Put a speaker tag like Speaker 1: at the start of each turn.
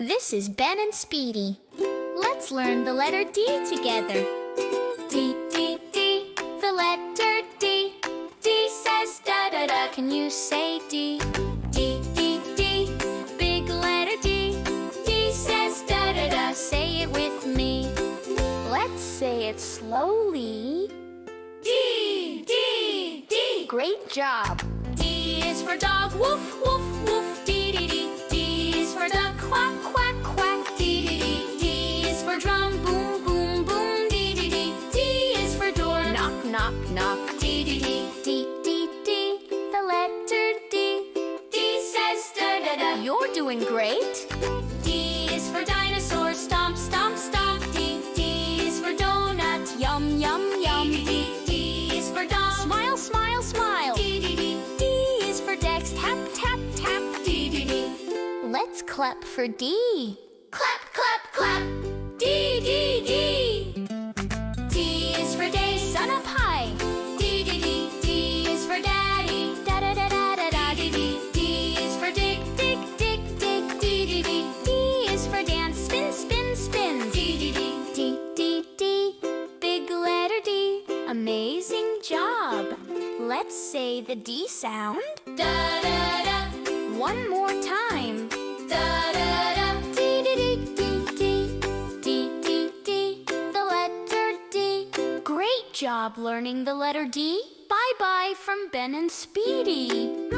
Speaker 1: This is Ben and Speedy. Let's learn the letter D together. D, D, D, the letter D. D says da-da-da, can you say D? D, D, D, big letter D. D says da-da-da, say it with me. Let's say it slowly. D, D, D. Great job. D is for dog, woof, woof, woof, dee, dee, dee. D is for duck, quack, quack, quack, dee, dee, dee. D is for drum, boom, boom, boom, dee, dee, dee. D is for door, knock, knock, knock, dee, dee, dee. D, D, D, the letter D. D says da-da-da. You're doing great. D is for dinosaur, stomp, stomp, stomp. D, D is for donut, yum, yum, yum. D, D is for dog, smile, smile, smile. D, D, D. D is for Dex, tap, tap, tap. D, D, D. Let's clap for D. Clap, clap, clap. D, D, D. D is for day, sun up high. D, D, D. D is for daddy. Da, da, da, da, da, da. D, D, D. D is for dig, dig, dig, dig. D, D, D. D is for dance, spin, spin, spin. D, D, D. D, D, D. Big letter D. Amazing job. Let's say the D sound. Da, da, da. One more time. Da, da, da. D, D, D, D, D. D, D, D. The letter D. Great job learning the letter D. Bye-bye from Ben and Speedy.